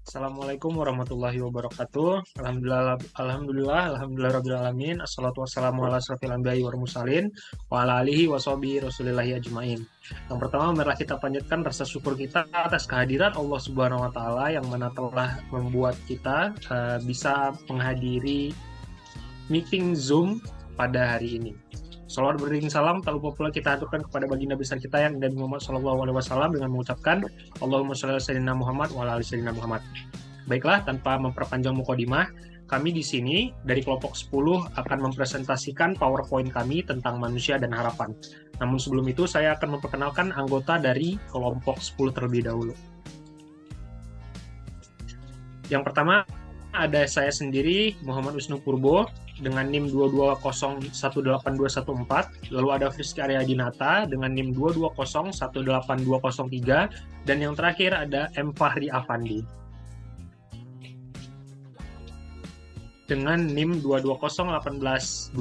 Assalamualaikum warahmatullahi wabarakatuh. Alhamdulillah, rabbil alamin. Assalatu wassalamu ala asrofil anbiya'i wal mursalin wa ala alihi wa sahbihi rasulillahi ajmain. Yang pertama, marilah kita panjatkan rasa syukur kita atas kehadiran Allah Subhanahu wa taala yang mana telah membuat kita bisa menghadiri meeting Zoom pada hari ini. Salawat beriring salam tak lupa pula kita aturkan kepada baginda besar kita yang Nabi Muhammad SAW dengan mengucapkan Allahumma sholli ala sayyidina Muhammad wa ala ali sayyidina Muhammad. Baiklah, tanpa memperpanjang mukadimah, kami di sini dari kelompok 10 akan mempresentasikan PowerPoint kami tentang manusia dan harapan. Namun sebelum itu saya akan memperkenalkan anggota dari kelompok 10 terlebih dahulu. Yang pertama ada saya sendiri, Muhammad Wisnu Purbo, dengan NIM 220182114, lalu ada Friski Aryadinata dengan NIM 2201823, dan yang terakhir ada M. Fahri Afandi dengan NIM 220182256.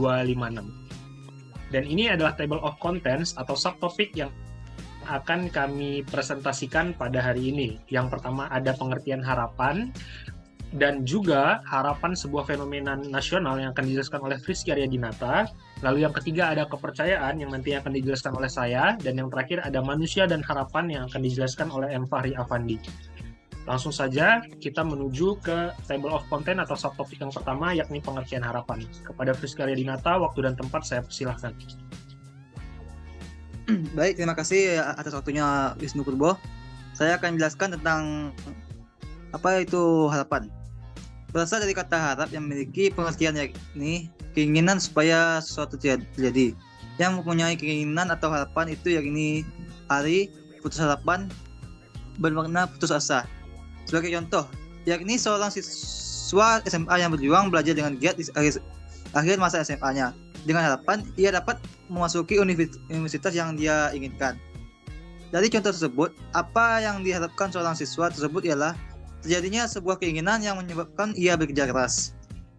Dan ini adalah table of contents atau subtopik yang akan kami presentasikan pada hari ini. Yang pertama ada pengertian harapan, dan juga harapan sebuah fenomena nasional yang akan dijelaskan oleh Friski Aryadinata. Lalu yang ketiga ada kepercayaan yang nanti akan dijelaskan oleh saya. Dan yang terakhir ada manusia dan harapan yang akan dijelaskan oleh M. Fahri Afandi. Langsung saja kita menuju ke table of content atau subtopik yang pertama, yakni pengertian harapan. Kepada Friski Aryadinata, waktu dan tempat saya persilahkan. Baik, terima kasih atas waktunya Wisnu Purbo. Saya akan menjelaskan tentang apa itu harapan. Berasal dari kata harap yang memiliki pengertian yakni keinginan supaya sesuatu terjadi. Yang mempunyai keinginan atau harapan itu yakni hari, putus harapan, bermakna putus asa. Sebagai contoh, yakni seorang siswa SMA yang berjuang belajar dengan giat di akhir masa SMA-nya. Dengan harapan ia dapat memasuki universitas yang dia inginkan. Dari contoh tersebut, apa yang diharapkan seorang siswa tersebut ialah terjadinya sebuah keinginan yang menyebabkan ia bekerja keras.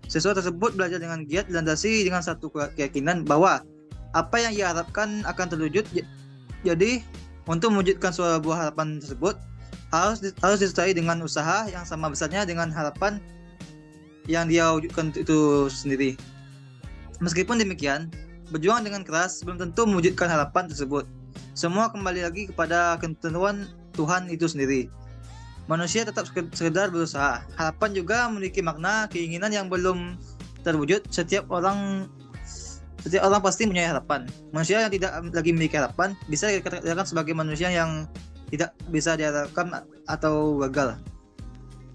Siswa tersebut belajar dengan giat dilandasi dengan satu keyakinan bahwa apa yang ia harapkan akan terwujud. Jadi, untuk mewujudkan sebuah harapan tersebut harus disertai dengan usaha yang sama besarnya dengan harapan yang dia wujudkan itu sendiri. Meskipun demikian, berjuang dengan keras belum tentu mewujudkan harapan tersebut. Semua kembali lagi kepada ketentuan Tuhan itu sendiri. Manusia tetap sekedar berusaha. Harapan juga memiliki makna keinginan yang belum terwujud. Setiap orang pasti mempunyai harapan. Manusia yang tidak lagi memiliki harapan bisa dikatakan sebagai manusia yang tidak bisa diharapkan atau gagal.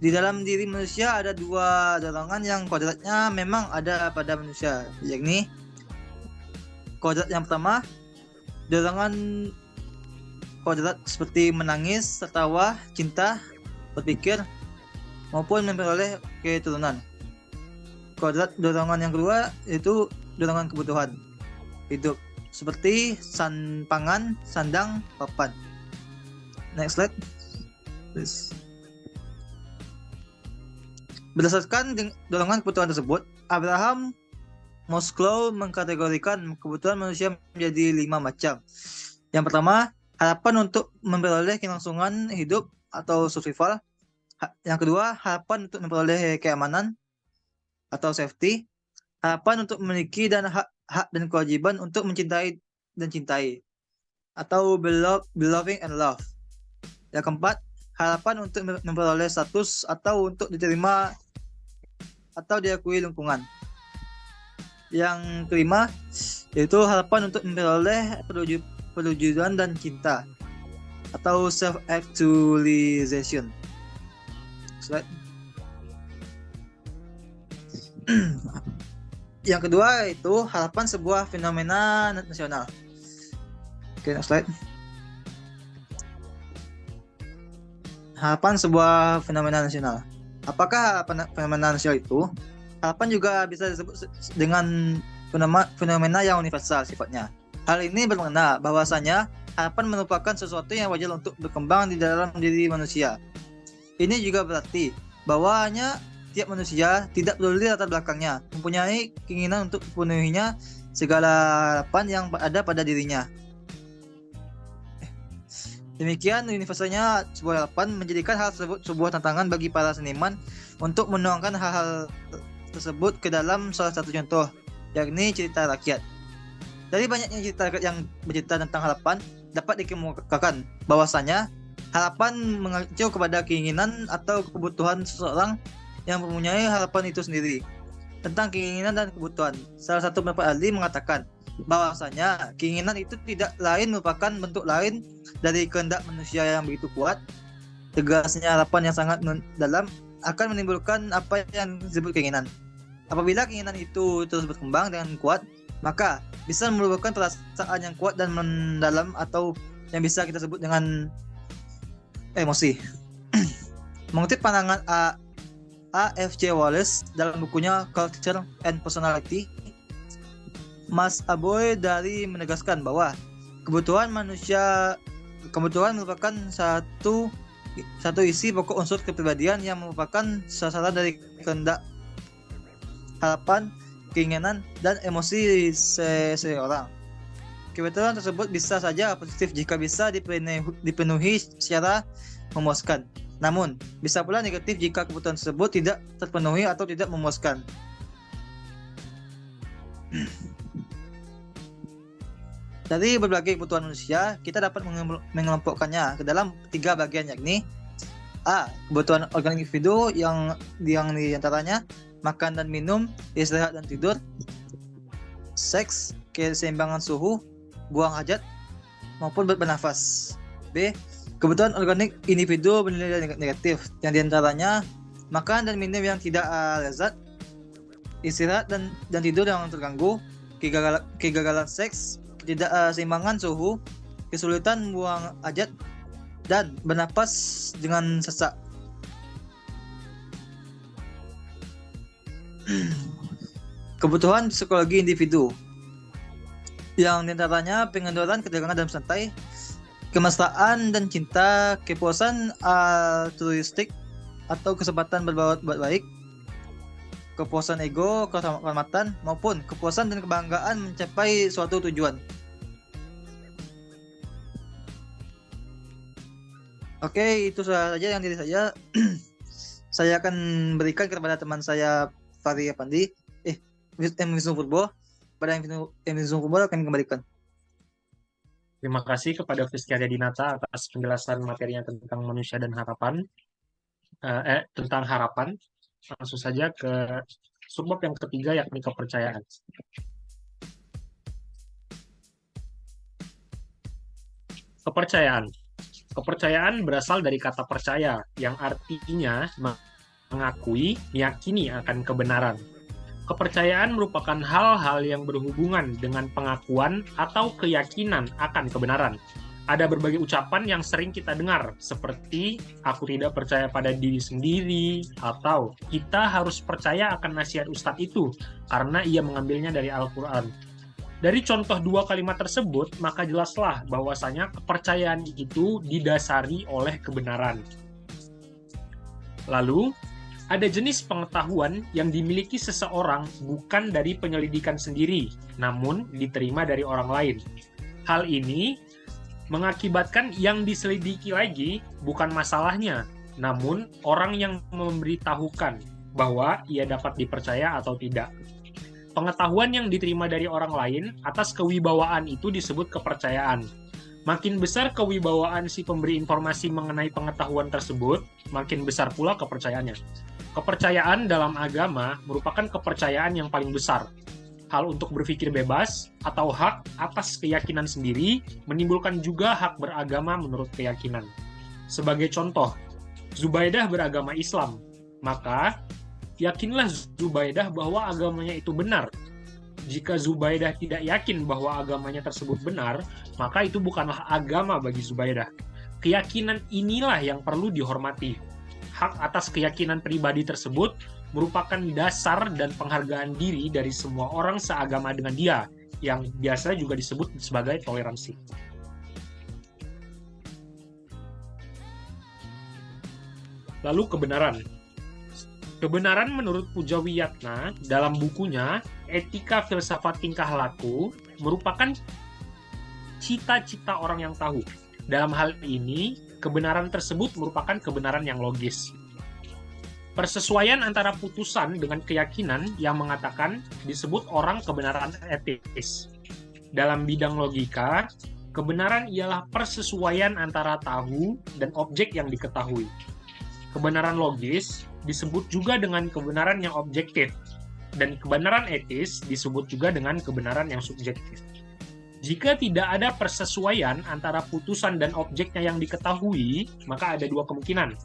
Di dalam diri manusia ada dua dorongan yang kodratnya memang ada pada manusia, yakni kodrat yang pertama, dorongan kodrat seperti menangis, tertawa, cinta, berpikir, maupun memperoleh keturunan. Kodrat dorongan yang kedua yaitu dorongan kebutuhan hidup seperti pangan, sandang, papan. Next slide, please. Berdasarkan dorongan kebutuhan tersebut, Abraham Maslow mengkategorikan kebutuhan manusia menjadi 5 macam. Yang pertama, harapan untuk memperoleh kelangsungan hidup atau survival. Yang kedua, harapan untuk memperoleh keamanan atau safety. Harapan untuk memiliki dan hak dan kewajiban untuk mencintai dan cintai atau beloving and love. Yang keempat, harapan untuk memperoleh status atau untuk diterima atau diakui lingkungan. Yang kelima, yaitu harapan untuk memperoleh perwujudan dan cinta atau self-actualization. Slide. Yang kedua itu harapan sebuah fenomena nasional. Oke, next slide. Harapan sebuah fenomena nasional. Apakah fenomena nasional itu? Harapan juga bisa disebut dengan fenomena yang universal sifatnya. Hal ini bermakna bahwasanya harapan merupakan sesuatu yang wajar untuk berkembang di dalam diri manusia. Ini juga berarti bahwanya tiap manusia tidak peduli latar belakangnya, mempunyai keinginan untuk memenuhinya segala harapan yang ada pada dirinya. Demikian universalnya sebuah harapan menjadikan hal tersebut sebuah tantangan bagi para seniman untuk menuangkan hal-hal tersebut ke dalam salah satu contoh, yakni cerita rakyat. Dari banyaknya cerita rakyat yang bercerita tentang harapan, dapat dikemukakan bahwasanya harapan mengacu kepada keinginan atau kebutuhan seseorang yang mempunyai harapan itu sendiri. Tentang keinginan dan kebutuhan, salah satu pendapat ahli mengatakan bahwasanya keinginan itu tidak lain merupakan bentuk lain dari kehendak manusia yang begitu kuat. Tegasnya harapan yang sangat dalam akan menimbulkan apa yang disebut keinginan. Apabila keinginan itu terus berkembang dengan kuat, maka bisa menyebabkan perasaan yang kuat dan mendalam atau yang bisa kita sebut dengan emosi. Mengutip pandangan A.F.C. Wallace dalam bukunya Culture and Personality, Mas Aboy dari menegaskan bahwa kebutuhan merupakan satu isi pokok unsur kepribadian yang merupakan sasaran dari kehendak, harapan, keinginan, dan emosi seseorang. Kebetulan tersebut bisa saja positif jika bisa dipenuhi secara memuaskan. Namun, bisa pula negatif jika kebutuhan tersebut tidak terpenuhi atau tidak memuaskan. Dari berbagai kebutuhan manusia, kita dapat mengelompokkannya ke dalam 3 bagian, yakni A. Kebutuhan organik individu yang diantaranya makan dan minum, istirahat dan tidur, seks, keseimbangan suhu, buang hajat, maupun bernafas. B. Kebutuhan organik individu bernilai negatif yang diantaranya makan dan minum yang tidak lezat, istirahat dan tidur yang terganggu, kegagalan seks, ketidakseimbangan suhu, kesulitan buang hajat, dan bernapas dengan sesak. Kebutuhan psikologi individu yang diantaranya pengendoran ketegangan dalam santai, kemesraan dan cinta, kepuasan altruistik atau kesempatan berbuat baik, kepuasan ego, kehormatan, maupun kepuasan dan kebanggaan mencapai suatu tujuan. Oke, itu saja yang dari saya. Saya akan berikan kepada teman saya Fahri Apandi, Wisnu Purbo. Pada Wisnu Purbo akan kembalikan. Terima kasih kepada Friski Dinata atas penjelasan materinya tentang manusia dan harapan. Tentang harapan. Langsung saja ke subbab yang ketiga, yakni kepercayaan. Kepercayaan berasal dari kata percaya, yang artinya mengakui, meyakini akan kebenaran. Kepercayaan merupakan hal-hal yang berhubungan dengan pengakuan atau keyakinan akan kebenaran. Ada berbagai ucapan yang sering kita dengar, seperti aku tidak percaya pada diri sendiri, atau kita harus percaya akan nasihat ustadz itu, karena ia mengambilnya dari Al-Quran. Dari contoh 2 kalimat tersebut, maka jelaslah bahwasanya kepercayaan itu didasari oleh kebenaran. Lalu, ada jenis pengetahuan yang dimiliki seseorang bukan dari penyelidikan sendiri, namun diterima dari orang lain. Hal ini mengakibatkan yang diselidiki lagi bukan masalahnya, namun orang yang memberitahukan bahwa ia dapat dipercaya atau tidak. Pengetahuan yang diterima dari orang lain atas kewibawaan itu disebut kepercayaan. Makin besar kewibawaan si pemberi informasi mengenai pengetahuan tersebut, makin besar pula kepercayaannya. Kepercayaan dalam agama merupakan kepercayaan yang paling besar. Hal untuk berpikir bebas atau hak atas keyakinan sendiri menimbulkan juga hak beragama menurut keyakinan. Sebagai contoh, Zubaidah beragama Islam, maka yakinlah Zubaidah bahwa agamanya itu benar. Jika Zubaidah tidak yakin bahwa agamanya tersebut benar, maka itu bukanlah agama bagi Zubaidah. Keyakinan inilah yang perlu dihormati. Hak atas keyakinan pribadi tersebut merupakan dasar dan penghargaan diri dari semua orang seagama dengan dia, yang biasa juga disebut sebagai toleransi. Lalu kebenaran. Kebenaran menurut Puja Wiyatna dalam bukunya Etika Filsafat Tingkah Laku merupakan cita-cita orang yang tahu. Dalam hal ini, kebenaran tersebut merupakan kebenaran yang logis. Persesuaian antara putusan dengan keyakinan yang mengatakan disebut orang kebenaran etis. Dalam bidang logika, kebenaran ialah persesuaian antara tahu dan objek yang diketahui. Kebenaran logis disebut juga dengan kebenaran yang objektif, dan kebenaran etis disebut juga dengan kebenaran yang subjektif. Jika tidak ada persesuaian antara putusan dan objeknya yang diketahui, maka ada dua kemungkinan.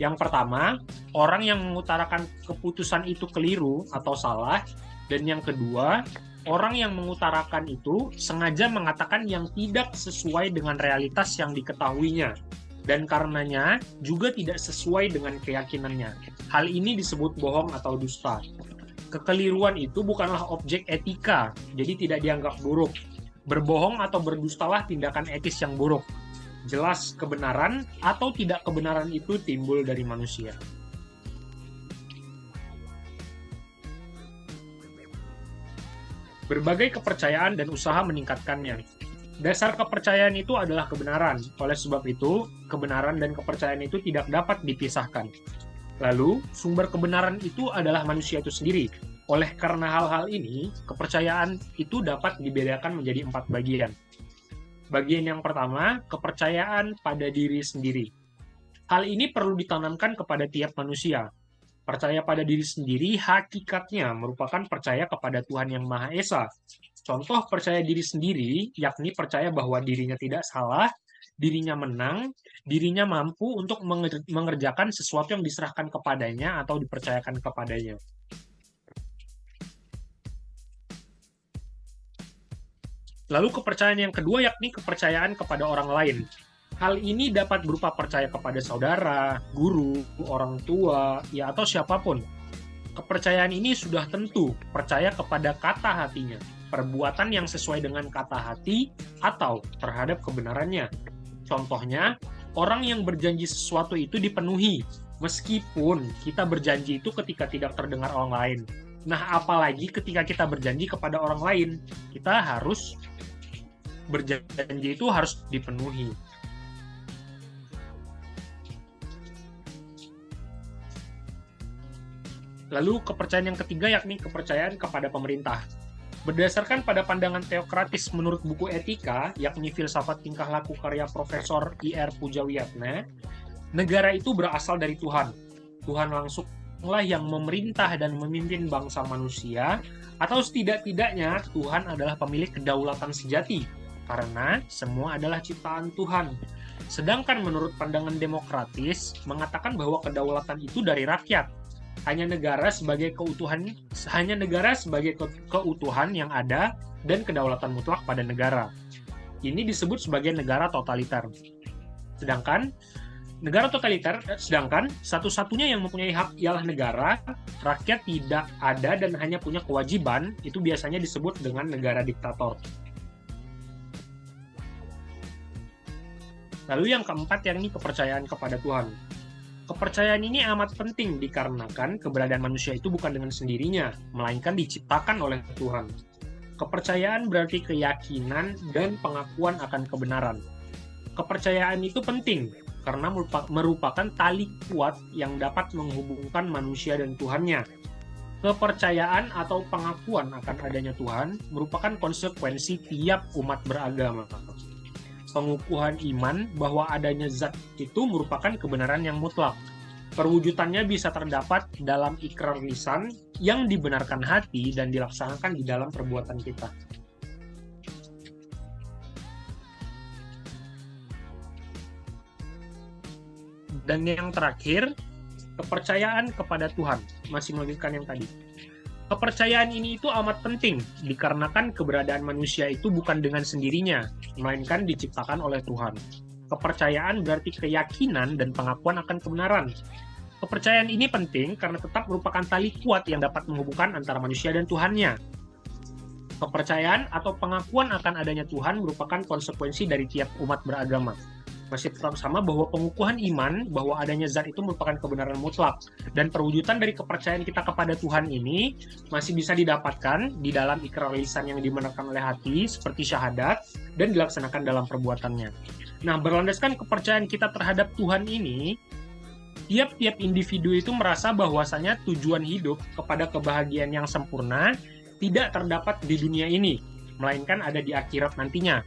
Yang pertama, orang yang mengutarakan keputusan itu keliru atau salah, dan yang kedua, orang yang mengutarakan itu sengaja mengatakan yang tidak sesuai dengan realitas yang diketahuinya, dan karenanya juga tidak sesuai dengan keyakinannya. Hal ini disebut bohong atau dusta. Kekeliruan itu bukanlah objek etika, jadi tidak dianggap buruk. Berbohong atau berdustalah tindakan etis yang buruk. Jelas kebenaran atau tidak kebenaran itu timbul dari manusia. Berbagai kepercayaan dan usaha meningkatkannya. Dasar kepercayaan itu adalah kebenaran. Oleh sebab itu, kebenaran dan kepercayaan itu tidak dapat dipisahkan. Lalu, sumber kebenaran itu adalah manusia itu sendiri. Oleh karena hal-hal ini, kepercayaan itu dapat dibedakan menjadi 4 bagian. Bagian yang pertama, kepercayaan pada diri sendiri. Hal ini perlu ditanamkan kepada tiap manusia. Percaya pada diri sendiri hakikatnya merupakan percaya kepada Tuhan Yang Maha Esa. Contoh percaya diri sendiri, yakni percaya bahwa dirinya tidak salah, dirinya menang, dirinya mampu untuk mengerjakan sesuatu yang diserahkan kepadanya atau dipercayakan kepadanya. Lalu kepercayaan yang kedua yakni kepercayaan kepada orang lain. Hal ini dapat berupa percaya kepada saudara, guru, orang tua, ya atau siapapun. Kepercayaan ini sudah tentu percaya kepada kata hatinya, perbuatan yang sesuai dengan kata hati, atau terhadap kebenarannya. Contohnya, orang yang berjanji sesuatu itu dipenuhi, meskipun kita berjanji itu ketika tidak terdengar orang lain. Nah, apalagi ketika kita berjanji kepada orang lain, kita harus berjanji itu harus dipenuhi. Lalu kepercayaan yang ketiga yakni kepercayaan kepada pemerintah. Berdasarkan pada pandangan teokratis menurut buku Etika, yakni Filsafat Tingkah Laku karya Profesor I.R. Pujawiyatna, negara itu berasal dari Tuhan. Tuhan langsunglah yang memerintah dan memimpin bangsa manusia, atau setidak-tidaknya Tuhan adalah pemilik kedaulatan sejati, karena semua adalah ciptaan Tuhan. Sedangkan menurut pandangan demokratis, mengatakan bahwa kedaulatan itu dari rakyat. Hanya negara sebagai keutuhan yang ada dan kedaulatan mutlak pada negara. Ini disebut sebagai negara totaliter. Sedangkan satu-satunya yang mempunyai hak ialah negara, rakyat tidak ada dan hanya punya kewajiban, itu biasanya disebut dengan negara diktator. Lalu yang keempat yakni kepercayaan kepada Tuhan. Kepercayaan ini amat penting dikarenakan keberadaan manusia itu bukan dengan sendirinya, melainkan diciptakan oleh Tuhan. Kepercayaan berarti keyakinan dan pengakuan akan kebenaran. Kepercayaan itu penting karena merupakan tali kuat yang dapat menghubungkan manusia dan Tuhannya. Kepercayaan atau pengakuan akan adanya Tuhan merupakan konsekuensi tiap umat beragama. Pengukuhan iman bahwa adanya zat itu merupakan kebenaran yang mutlak. Perwujudannya bisa terdapat dalam ikrar lisan yang dibenarkan hati dan dilaksanakan di dalam perbuatan kita. Dan yang terakhir, kepercayaan kepada Tuhan, masih melanjutkan yang tadi. Kepercayaan ini itu amat penting dikarenakan keberadaan manusia itu bukan dengan sendirinya, melainkan diciptakan oleh Tuhan. Kepercayaan berarti keyakinan dan pengakuan akan kebenaran. Kepercayaan ini penting karena tetap merupakan tali kuat yang dapat menghubungkan antara manusia dan Tuhannya. Kepercayaan atau pengakuan akan adanya Tuhan merupakan konsekuensi dari tiap umat beragama. Masih tetap sama bahwa pengukuhan iman bahwa adanya zat itu merupakan kebenaran mutlak, dan perwujudan dari kepercayaan kita kepada Tuhan ini masih bisa didapatkan di dalam ikrar lisan yang dibenarkan oleh hati seperti syahadat dan dilaksanakan dalam perbuatannya. Nah, berlandaskan kepercayaan kita terhadap Tuhan ini, tiap-tiap individu itu merasa bahwasanya tujuan hidup kepada kebahagiaan yang sempurna tidak terdapat di dunia ini, melainkan ada di akhirat nantinya.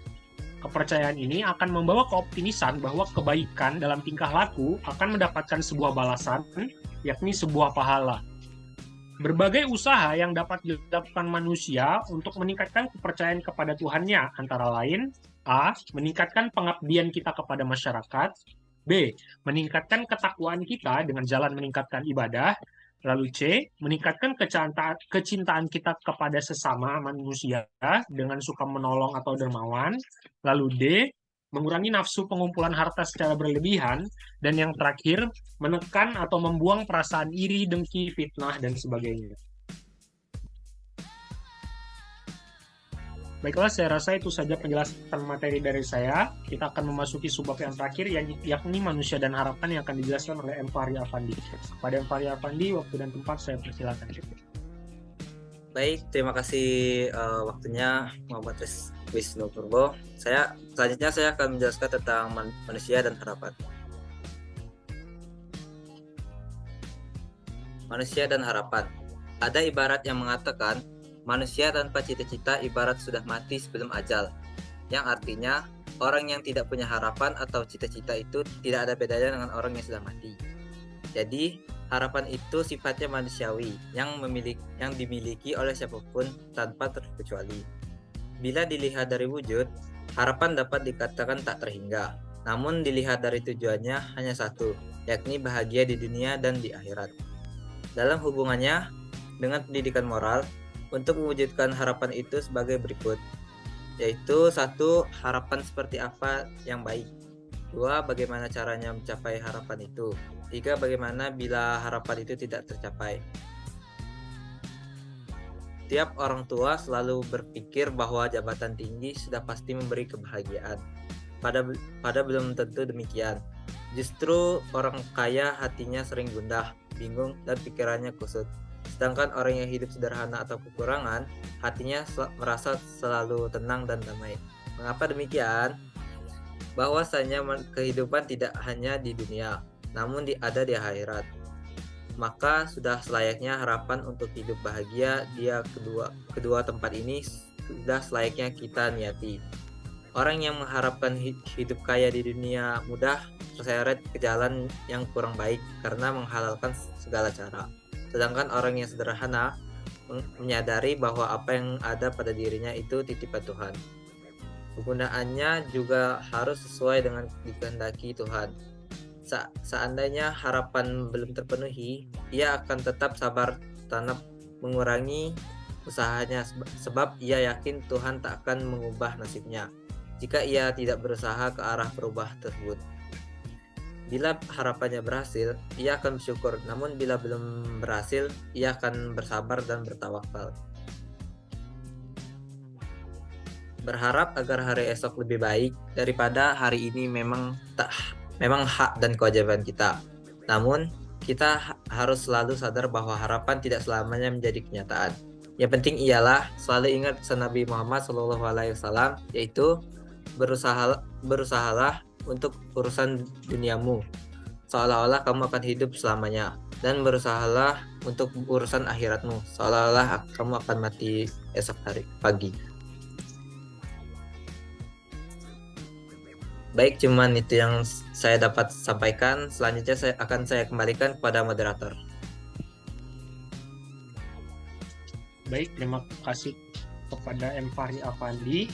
Kepercayaan ini akan membawa keoptimisan bahwa kebaikan dalam tingkah laku akan mendapatkan sebuah balasan, yakni sebuah pahala. Berbagai usaha yang dapat dilakukan manusia untuk meningkatkan kepercayaan kepada Tuhannya, antara lain A. Meningkatkan pengabdian kita kepada masyarakat, B. Meningkatkan ketakwaan kita dengan jalan meningkatkan ibadah, lalu C. Meningkatkan kecintaan kita kepada sesama manusia dengan suka menolong atau dermawan, lalu D. Mengurangi nafsu pengumpulan harta secara berlebihan, dan yang terakhir, menekan atau membuang perasaan iri, dengki, fitnah, dan sebagainya. Baiklah, saya rasa itu saja penjelasan materi dari saya. Kita akan memasuki subbab yang terakhir, yakni manusia dan harapan yang akan dijelaskan oleh M. Fahri Afandi. Kepada M. Fahri Afandi, waktu dan tempat saya persilakan. Baik, terima kasih waktunya Muhammad Wisnu Purbo. Selanjutnya saya akan menjelaskan tentang manusia dan harapan. Manusia dan harapan. Ada ibarat yang mengatakan, manusia tanpa cita-cita ibarat sudah mati sebelum ajal. Yang artinya, orang yang tidak punya harapan atau cita-cita itu tidak ada bedanya dengan orang yang sudah mati. Jadi, harapan itu sifatnya manusiawi yang dimiliki oleh siapapun tanpa terkecuali. Bila dilihat dari wujud, harapan dapat dikatakan tak terhingga. Namun dilihat dari tujuannya hanya satu, yakni bahagia di dunia dan di akhirat. Dalam hubungannya dengan pendidikan moral, untuk mewujudkan harapan itu sebagai berikut, yaitu 1. Harapan seperti apa yang baik. 2. Bagaimana caranya mencapai harapan itu. 3. Bagaimana bila harapan itu tidak tercapai. Tiap orang tua selalu berpikir bahwa jabatan tinggi sudah pasti memberi kebahagiaan. Pada belum tentu demikian. Justru orang kaya hatinya sering gundah, bingung, dan pikirannya kusut. Sedangkan orang yang hidup sederhana atau kekurangan, hatinya merasa selalu tenang dan damai. Mengapa demikian? Bahwasanya kehidupan tidak hanya di dunia, namun ada di akhirat. Maka sudah selayaknya harapan untuk hidup bahagia di kedua tempat ini sudah selayaknya kita niati. Orang yang mengharapkan hidup kaya di dunia mudah terseret ke jalan yang kurang baik karena menghalalkan segala cara. Sedangkan orang yang sederhana menyadari bahwa apa yang ada pada dirinya itu titipan Tuhan. Penggunaannya juga harus sesuai dengan dikehendaki Tuhan. Seandainya harapan belum terpenuhi, ia akan tetap sabar tanpa mengurangi usahanya sebab ia yakin Tuhan tak akan mengubah nasibnya jika ia tidak berusaha ke arah perubahan tersebut. Bila harapannya berhasil, ia akan bersyukur, namun bila belum berhasil, ia akan bersabar dan bertawakal. Berharap agar hari esok lebih baik daripada hari ini memang hak dan kewajiban kita. Namun, kita harus selalu sadar bahwa harapan tidak selamanya menjadi kenyataan. Yang penting ialah selalu ingat pesan Nabi Muhammad SAW, yaitu berusahalah untuk urusan duniamu, seolah-olah kamu akan hidup selamanya, dan berusahalah untuk urusan akhiratmu, seolah-olah kamu akan mati esok hari pagi. Baik, cuman itu yang saya dapat sampaikan. Selanjutnya saya kembalikan kepada moderator. Baik, terima kasih kepada M. Fahri Afandi.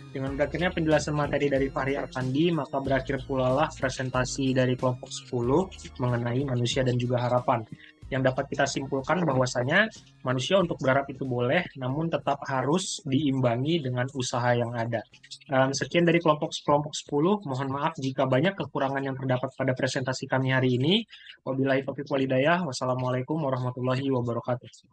Dengan berakhirnya penjelasan materi dari Fahri Afandi, maka berakhir pula lah presentasi dari kelompok 10 mengenai manusia dan juga harapan. Yang dapat kita simpulkan bahwasanya manusia untuk berharap itu boleh, namun tetap harus diimbangi dengan usaha yang ada. Sekian dari kelompok 10. Mohon maaf jika banyak kekurangan yang terdapat pada presentasi kami hari ini. Wabillahi taufiq wal hidayah. Wassalamualaikum warahmatullahi wabarakatuh.